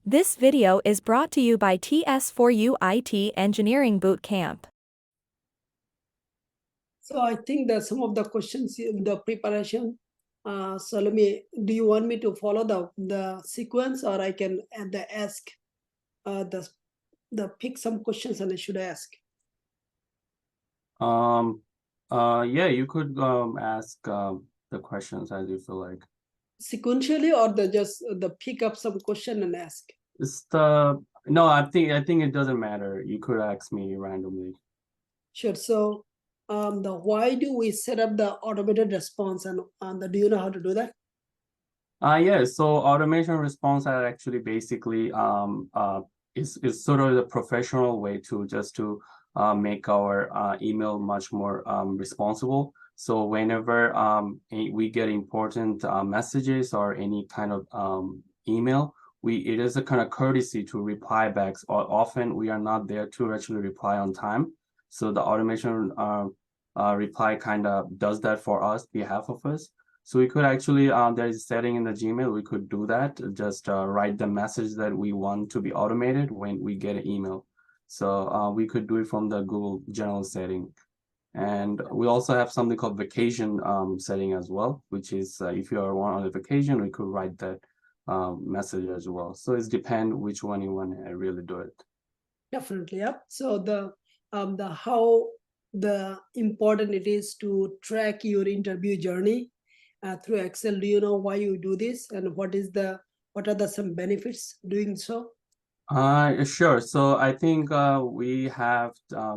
This video is brought to you by TS4U IT Engineering Bootcamp. So I think that some of the questions in the preparation. Do you want me to follow the sequence, or I can ask the pick some questions and I should ask? Yeah, you could ask the questions as you feel like. Sequentially, or the pick up some question and ask? No, I think it doesn't matter. You could ask me randomly. Sure. So why do we set up the automated response, and do you know how to do that? Yeah, so automation response are actually basically is sort of the professional way to make our email much more responsible. So whenever we get important messages or any kind of email, it is a kind of courtesy to reply back. Often we are not there to actually reply on time. So the automation reply kind of does that for us, behalf of us. So we could actually, there is a setting in the Gmail, we could do that, just write the message that we want to be automated when we get an email. So we could do it from the Google general setting. And we also have something called vacation setting as well, which is if you are on a vacation, we could write that message as well. So it's depend which one you want to really do it. Definitely, yeah. So how the important it is to track your interview journey through Excel. Do you know why you do this, and what are the some benefits doing so? Sure. So I think we have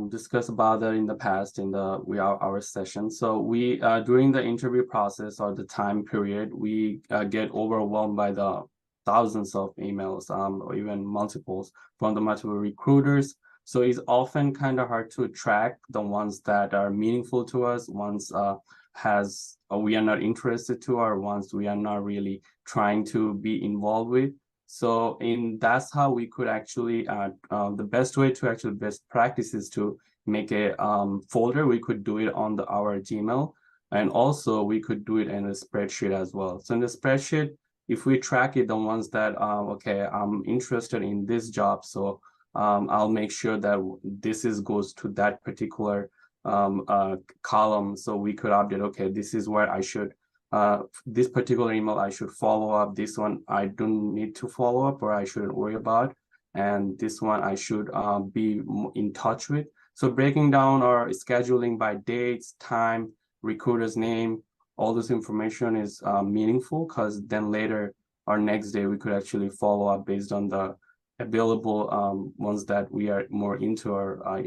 discussed about that in the past in our session. So we during the interview process or the time period, we get overwhelmed by the thousands of emails, or even multiples from the multiple recruiters. So it's often kind of hard to track the ones that are meaningful to us, ones we are not interested to, or ones we are not really trying to be involved with. So that's how we could actually, the best way to actually best practice is to make a folder. We could do it on our Gmail, and also we could do it in a spreadsheet as well. So in the spreadsheet, if we track it, the ones that, okay, I'm interested in this job, so I'll make sure that goes to that particular column. So we could update, okay, this is where I should this particular email I should follow up, this one I don't need to follow up or I shouldn't worry about, and this one I should be in touch with. So breaking down or scheduling by dates, time, recruiter's name, all this information is meaningful, because then later or next day we could actually follow up based on the available ones that we are more into, or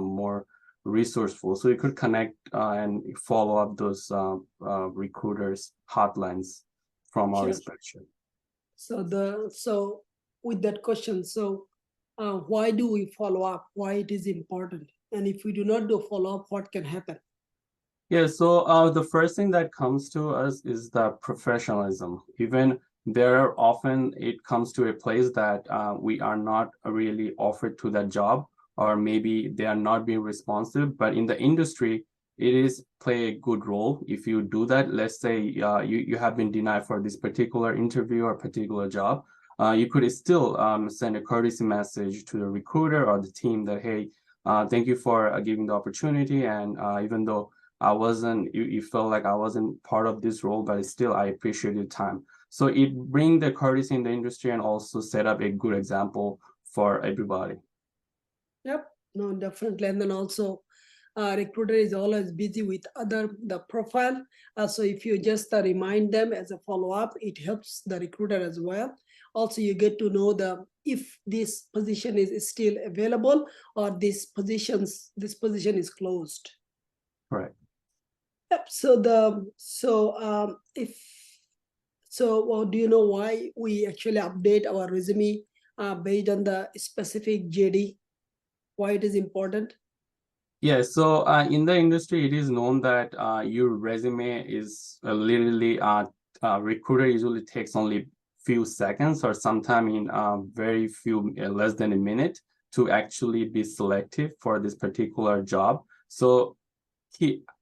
more resourceful. So you could connect and follow up those recruiters hotlines from our spreadsheet. So with that question, why do we follow up? Why it is important? And if we do not do follow up, what can happen? Yeah, so the first thing that comes to us is the professionalism. Even there, often it comes to a place that we are not really offered to that job, or maybe they are not being responsive. But in the industry, it is play a good role if you do that. Let's say you have been denied for this particular interview or particular job. You could still send a courtesy message to the recruiter or the team that, hey, thank you for giving the opportunity. And even though you felt like I wasn't part of this role, but still I appreciate your time. So it bring the courtesy in the industry and also set up a good example for everybody. Yep, no, definitely. And then also recruiter is always busy with the profile. So if you just remind them as a follow-up, it helps the recruiter as well. Also, you get to know if this position is still available, or this position is closed. Right. Yep. Well, do you know why we actually update our resume based on the specific JD? Why it is important? Yeah, so in the industry, it is known that your resume is literally recruiter usually takes only few seconds, or sometime in very few less than a minute, to actually be selective for this particular job. So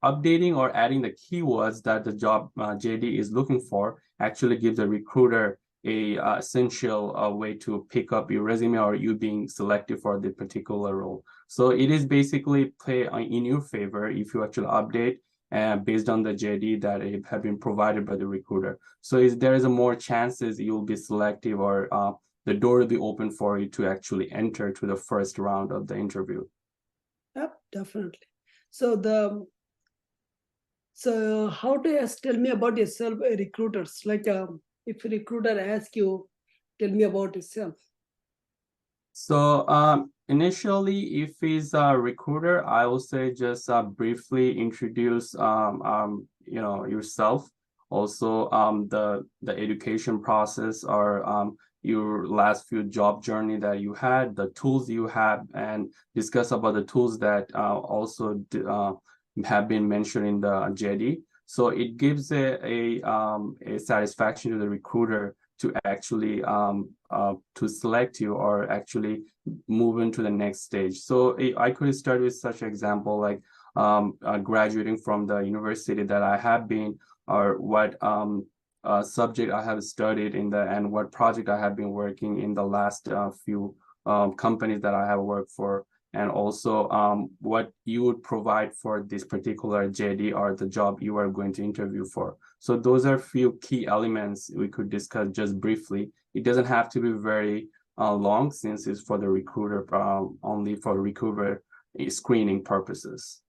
updating or adding the keywords that the job JD is looking for actually gives the recruiter essential way to pick up your resume or you being selected for the particular role. So it is basically play in your favor if you actually update based on the JD that have been provided by the recruiter. So there is a more chances you'll be selective or the door will be open for you to actually enter to the first round of the interview. Yep, definitely. So how do you tell me about yourself, recruiters? Like if a recruiter asks you, tell me about yourself. So initially, if he's a recruiter, I will say just briefly introduce yourself. Also the education process or your last few job journey that you had, the tools you have, and discuss about the tools that also have been mentioned in the JD. So it gives a satisfaction to the recruiter to actually to select you or actually move into the next stage. So I could start with such example like graduating from the university that I have been, or what subject I have studied in and what project I have been working in the last few companies that I have worked for, and also what you would provide for this particular JD or the job you are going to interview for. So those are few key elements we could discuss just briefly. It doesn't have to be very long, since it's for the recruiter, only for recruiter screening purposes.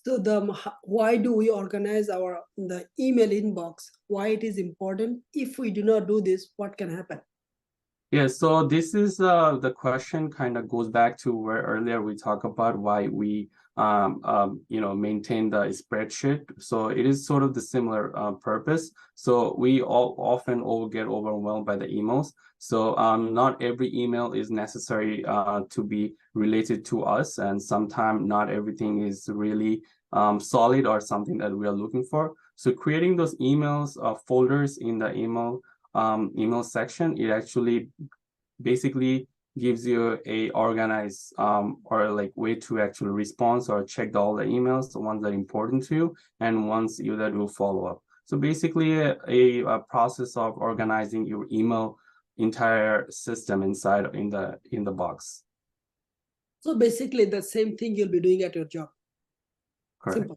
So why do we organize the email inbox? Why it is important? If we do not do this, what can happen? Yeah, so this is the question kind of goes back to where earlier we talked about why we maintain the spreadsheet. So it is sort of the similar purpose. So we often get overwhelmed by the emails. So not every email is necessary to be related to us, and sometimes not everything is really solid or something that we are looking for. So creating those emails folders in the email section, it actually basically gives you a organized or like way to actually respond or check all the emails, the ones that are important to you and ones you that will follow up. So basically a process of organizing your email entire system inside in the box. So basically the same thing you'll be doing at your job. Correct. Simple.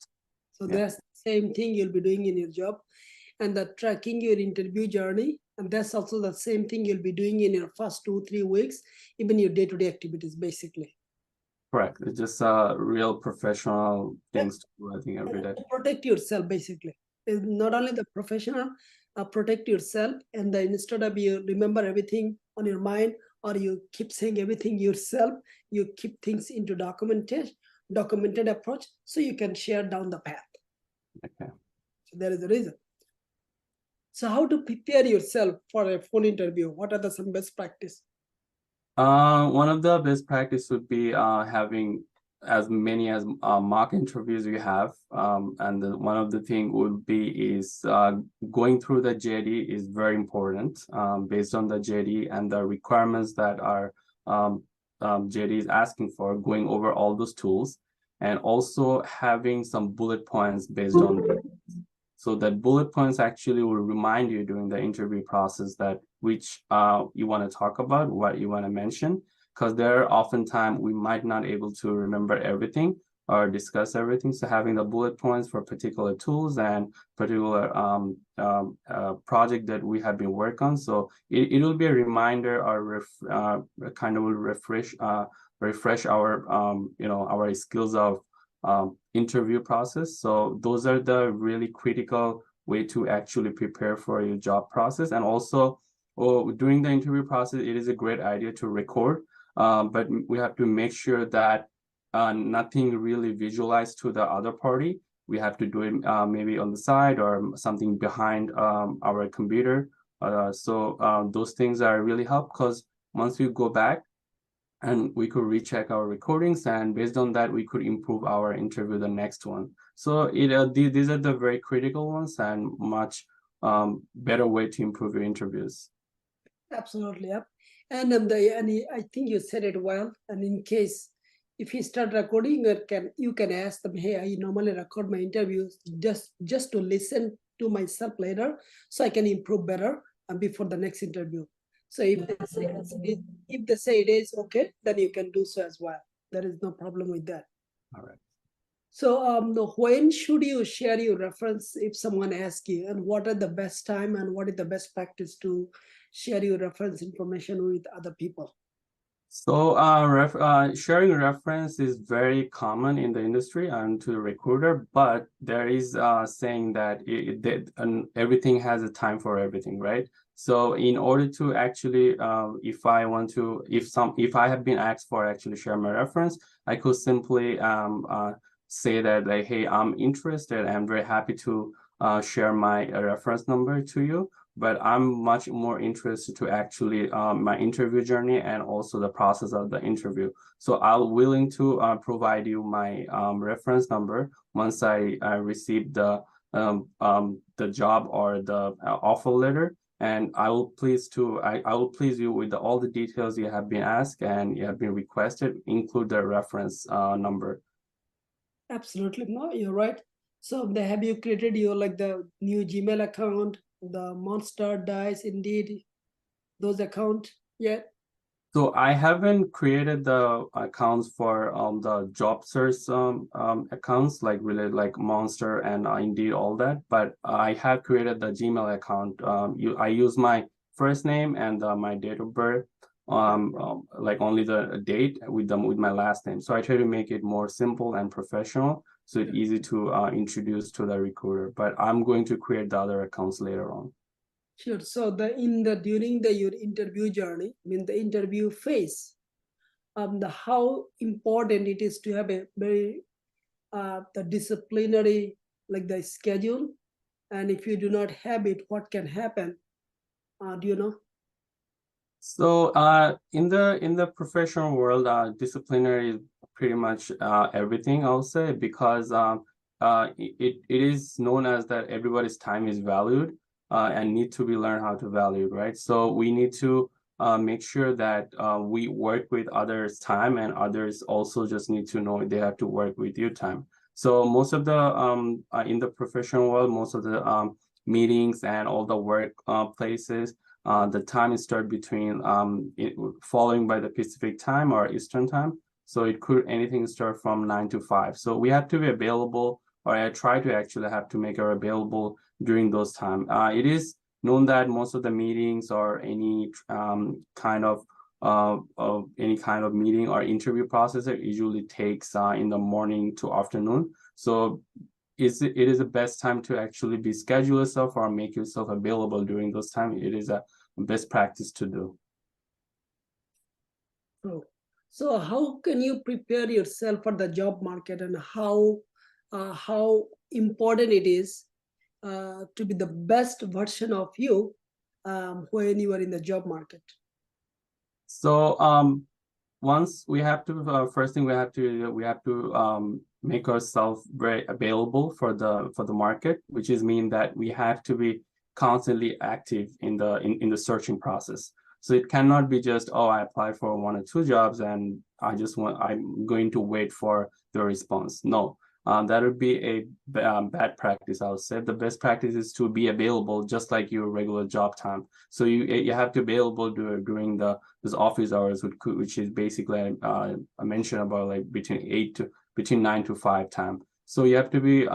So Yeah. that's the same thing you'll be doing in your job, and the tracking your interview journey. And that's also the same thing you'll be doing in your first 2-3 weeks, even your day-to-day activities, basically. Correct. It's just real professional things to do, I think, every day. Protect yourself, basically. It's not only the professional, protect yourself, and instead of you remember everything on your mind, or you keep saying everything yourself, you keep things into documented approach, so you can share down the path. Okay. So there is the reason. So how to prepare yourself for a phone interview? What are some best practice? One of the best practice would be having as many as mock interviews you have, and one of the thing would be is going through the JD is very important, based on the JD and the requirements that are JD is asking for, going over all those tools, and also having some bullet points based on. So that bullet points actually will remind you during the interview process that which you want to talk about, what you want to mention, because there are oftentimes we might not able to remember everything or discuss everything. So having the bullet points for particular tools and particular project that we have been working on. So it will be a reminder or kind of will refresh our our skills of interview process. So those are the really critical way to actually prepare for your job process. And also during the interview process, it is a great idea to record, but we have to make sure that nothing really visualized to the other party. We have to do it maybe on the side or something behind our computer. So those things are really help, because once we go back, and we could recheck our recordings, and based on that we could improve our interview the next one. So these are the very critical ones and much better way to improve your interviews. Absolutely, yeah. And I think you said it well. And in case if you start recording, you can ask them, hey, I normally record my interviews just to listen to myself later, so I can improve better. before the next interview. So if they say it is okay, then you can do so as well. There is no problem with that. All right. So when should you share your reference if someone asks you, and what are the best time and what is the best practice to share your reference information with other people? So sharing reference is very common in the industry and to the recruiter, but there is saying that everything has a time for everything, right? So in order to actually, if I have been asked for actually share my reference, I could simply say that like, hey, I'm interested. I'm very happy to share my reference number to you. But I'm much more interested to actually my interview journey and also the process of the interview. So I'm willing to provide you my reference number once I receive the job or the offer letter, and I will please you with all the details you have been asked and you have been requested, include the reference number. Absolutely, no, you're right. So have you created your like the new Gmail account, the Monster, Dice, Indeed, those account yet? So I haven't created the accounts for the job search accounts like related like Monster and Indeed, all that. But I have created the Gmail account. I use my first name and my date of birth, like only the date with my last name. So I try to make it more simple and professional, so it's easy to introduce to the recruiter. But I'm going to create the other accounts later on. Sure. So during your interview journey, I mean the interview phase, how important it is to have a very the disciplinary like the schedule, and if you do not have it, what can happen? Do you know? So in the professional world, disciplinary is pretty much everything, I'll say, because it is known as that everybody's time is valued and need to be learned how to value, right? So we need to make sure that we work with others' time, and others also just need to know they have to work with your time. So most of the in the professional world, most of the meetings and all the work places, the time is start between following by the Pacific time or Eastern time. So it could anything start from 9 to 5. So we have to be available, or I try to actually have to make her available during those time. It is known that most of the meetings or any kind of meeting or interview process usually takes in the morning to afternoon. So it is the best time to actually be schedule yourself or make yourself available during those time. It is a best practice to do. Oh. So how can you prepare yourself for the job market, and how important it is to be the best version of you when you are in the job market? So once we have to first thing we have to make ourselves very available for the market, which is mean that we have to be constantly active in the searching process. So it cannot be just, oh, I apply for 1 or 2 jobs and I'm going to wait for the response. No, that would be a bad practice, I would say. The best practice is to be available just like your regular job time. So you have to be available during those office hours, which is basically I mentioned about like between 9 to 5 time. So you have to be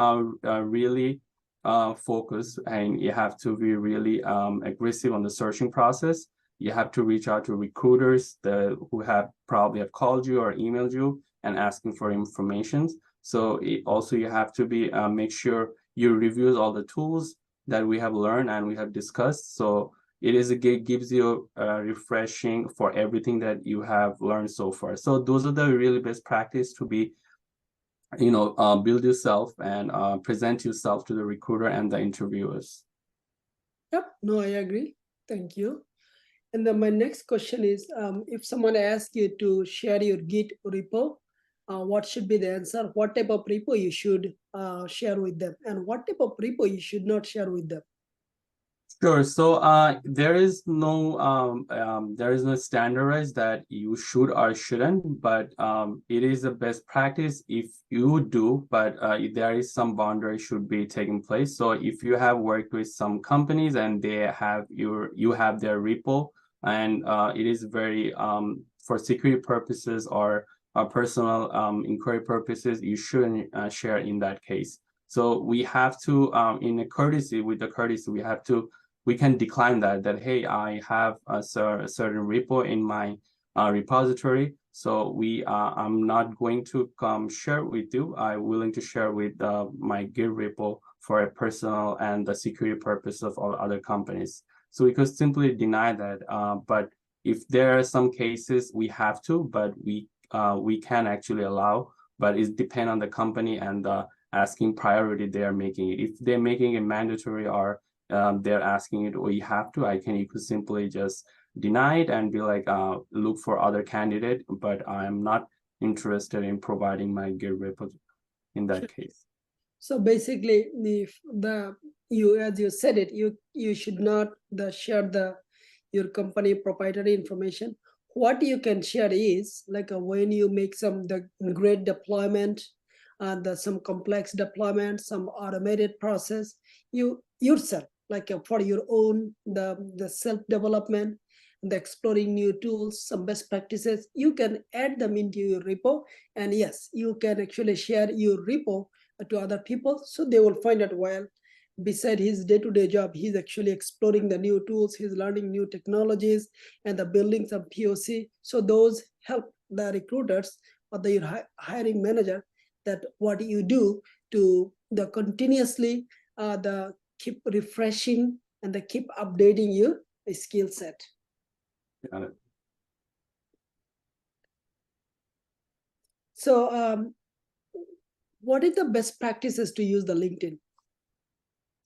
really focused, and you have to be really aggressive on the searching process. You have to reach out to recruiters who probably have called you or emailed you and asking for information. So you have to be make sure you review all the tools that we have learned and we have discussed. So it gives you refreshing for everything that you have learned so far. So those are the really best practice to be, build yourself and present yourself to the recruiter and the interviewers. Yep, no, I agree. Thank you. And then my next question is, if someone asks you to share your Git repo, what should be the answer? What type of repo you should share with them, and what type of repo you should not share with them? Sure. So there is no standardized that you should or shouldn't, but it is a best practice if you do, but there is some boundary should be taking place. So if you have worked with some companies and they have you have their repo, and it is very for security purposes or personal inquiry purposes, you shouldn't share in that case. So we have to in a courtesy with the courtesy we can decline that hey, I have a certain repo in my repository, so I'm not going to share with you. I'm willing to share with my Git repo for a personal and the security purpose of all other companies. So we could simply deny that, but if there are some cases we have to, but we can actually allow, but it depends on the company and the asking priority they are making it. If they're making it mandatory or they're asking it, or you have to, you could simply just deny it and be like, look for other candidate, but I'm not interested in providing my Git repo in that case. So basically, if you, as you said it, you should not share your company proprietary information. What you can share is like when you make the great deployment, some complex deployment, some automated process, you yourself, like for your own the self development, the exploring new tools, some best practices, you can add them into your repo, and yes, you can actually share your repo to other people, so they will find out while beside his day-to-day job, he's actually exploring the new tools, he's learning new technologies, and the building some POC. So those help the recruiters or the hiring manager that what you do to the continuously the keep refreshing and the keep updating your skill set. Got it. So what is the best practices to use the LinkedIn?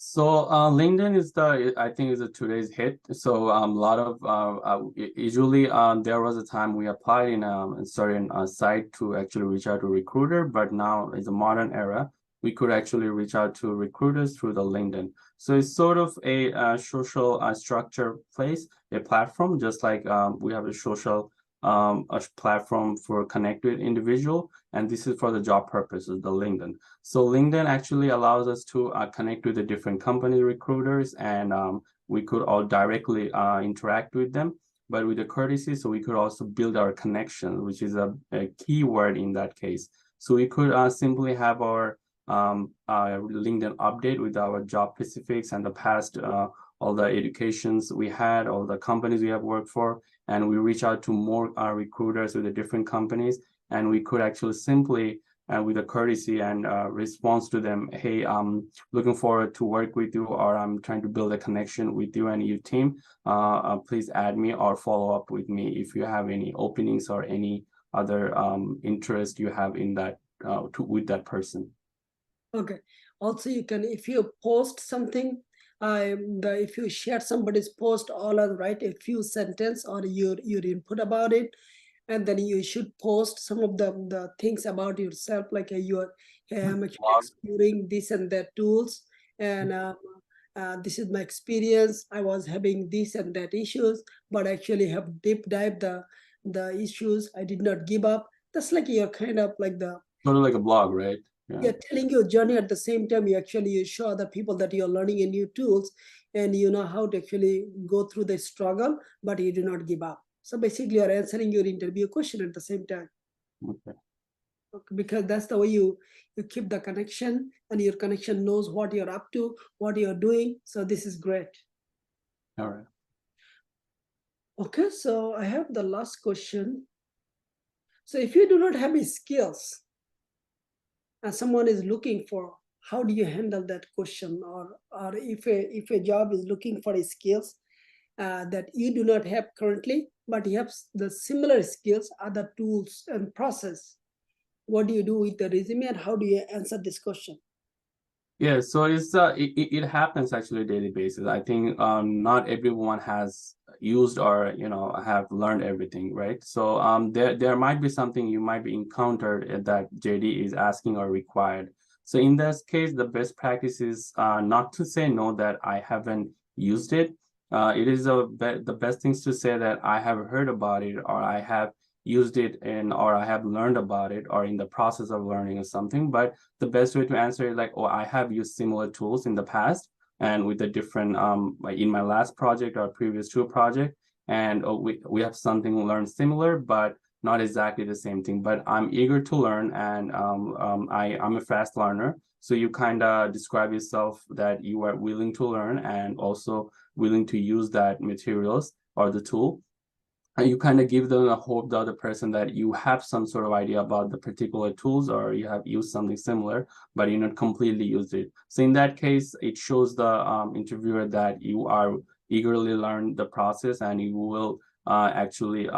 So LinkedIn is I think is today's hit. So a lot of usually there was a time we applied in a certain site to actually reach out to recruiter, but now it's a modern era. We could actually reach out to recruiters through the LinkedIn. So it's sort of a social structure place, a platform, just like we have a social a platform for connect with individual, and this is for the job purposes, the LinkedIn. So LinkedIn actually allows us to connect with the different company recruiters, and we could all directly interact with them, but with the courtesy, so we could also build our connection, which is a key word in that case. So we could simply have our LinkedIn update with our job specifics and the past, all the educations we had, all the companies we have worked for, and we reach out to more recruiters with the different companies, and we could actually simply with a courtesy and response to them, hey, I'm looking forward to work with you, or I'm trying to build a connection with you and your team. Please add me or follow up with me if you have any openings or any other interest you have in that with that person. Okay. Also, you can, if you post something, if you share somebody's post, all write a few sentences or your input about it, and then you should post some of the things about yourself, like hey, I'm actually exploring this and that tools, and this is my experience. I was having this and that issues, but actually have deep dive the issues. I did not give up. That's like you're kind of like sort of like a blog, right? you're telling your journey. At the same time, you show other people that you're learning a new tools, and you know how to actually go through the struggle, but you do not give up. So basically, you're answering your interview question at the same time. Okay. Because that's the way you keep the connection, and your connection knows what you're up to, what you're doing. So this is great. All right. Okay, so I have the last question. So if you do not have any skills and someone is looking for, how do you handle that question? Or if a job is looking for skills that you do not have currently, but you have the similar skills, other tools and process, what do you do with the resume, and how do you answer this question? Yeah, so it happens actually daily basis. I think not everyone has used or have learned everything, right? So there might be something you might be encountered that JD is asking or required. So in this case, the best practice is not to say no, that I haven't used it. It is the best things to say that I have heard about it, or I have used it or I have learned about it, or in the process of learning or something. But the best way to answer it, like, oh, I have used similar tools in the past and with the different like in my last project or previous two project, and we have something learned similar, but not exactly the same thing. But I'm eager to learn, and I'm a fast learner. So you kind of describe yourself that you are willing to learn and also willing to use that materials or the tool. And you kind of give them a hope, the other person, that you have some sort of idea about the particular tools, or you have used something similar, but you're not completely used it. So in that case, it shows the interviewer that you are eagerly learn the process, and you will actually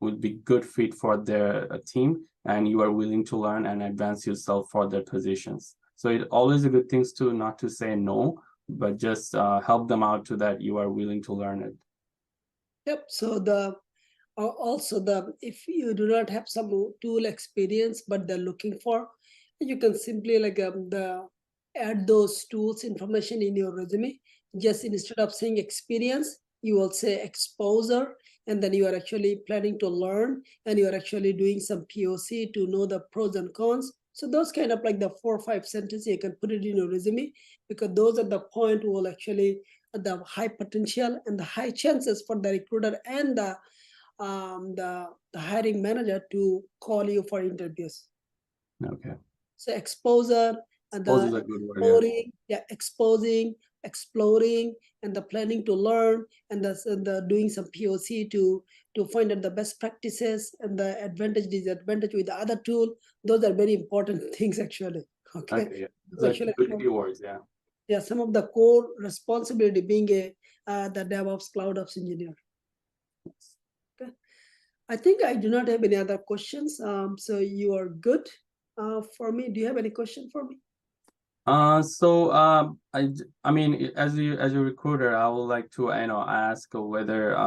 would be good fit for their team, and you are willing to learn and advance yourself for their positions. So it always a good thing to not to say no, but just help them out to that you are willing to learn it. Yep. So also if you do not have some tool experience but they're looking for, you can simply like add those tools information in your resume. Just instead of saying experience, you will say exposure, and then you are actually planning to learn, and you are actually doing some POC to know the pros and cons. So those kind of like the 4 or 5 sentences, you can put it in your resume, because those are the point who will actually the high potential and the high chances for the recruiter and the hiring manager to call you for interviews. Okay. So exposure and Suppose is the a good word, yeah. exposing, exploring, and the planning to learn, and the doing some POC to find out the best practices and the advantage, disadvantage with the other tool. Those are very important things actually. Okay. Okay, yeah. It's Like actually good keywords, yeah. yeah, some of the core responsibility being the DevOps Cloud Ops engineer. Okay. I think I do not have any other questions. So you are good for me. Do you have any question for me? I mean, as a recruiter, I would like to ask whether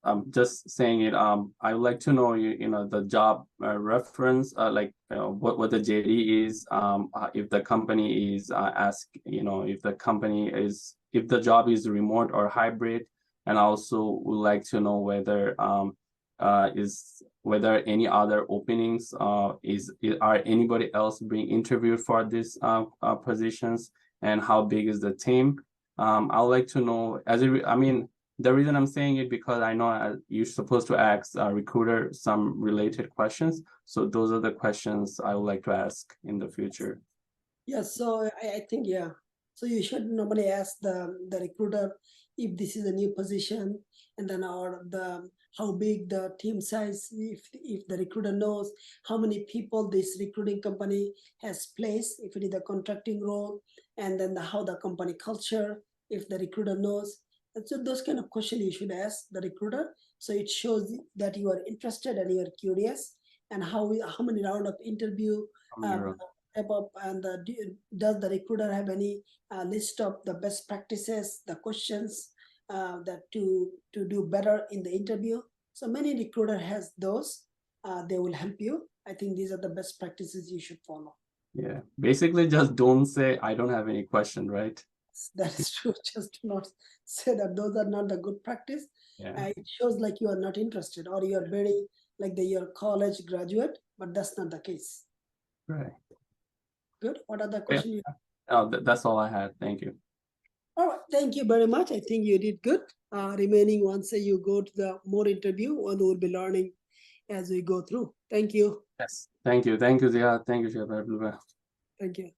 I'm just saying it, I would like to know the job reference, like what the JD is, if the company is if the job is remote or hybrid, and also would like to know whether whether any other openings are anybody else being interviewed for these positions, and how big is the team. I would like to know, I mean, the reason I'm saying it, because I know you're supposed to ask a recruiter some related questions, so those are the questions I would like to ask in the future. Yes, so I think, yeah. So you should normally ask the recruiter if this is a new position, and then or how big the team size, if the recruiter knows how many people this recruiting company has placed, if it is a contracting role, and then how the company culture, if the recruiter knows. And so those kind of questions you should ask the recruiter. So it shows that you are interested and you are curious, and how many round of interview about, and does the recruiter have any list of the best practices, the questions that to do better in the interview. So many recruiter has those. They will help you. I think these are the best practices you should follow. Yeah, basically just don't say I don't have any question, right? That is true. Just do not say that. Those are not the good practice. Yeah. It shows like you are not interested, or you are very like you're college graduate, but that's not the case. Right. Good. What other question you have? Oh, that's all I had. Thank you. All right, thank you very much. I think you did good. Remaining once you go to the more interview, and we'll be learning as we go through. Thank you. Yes. Thank you. Thank you, Zia. Thank you, Chef. Thank you.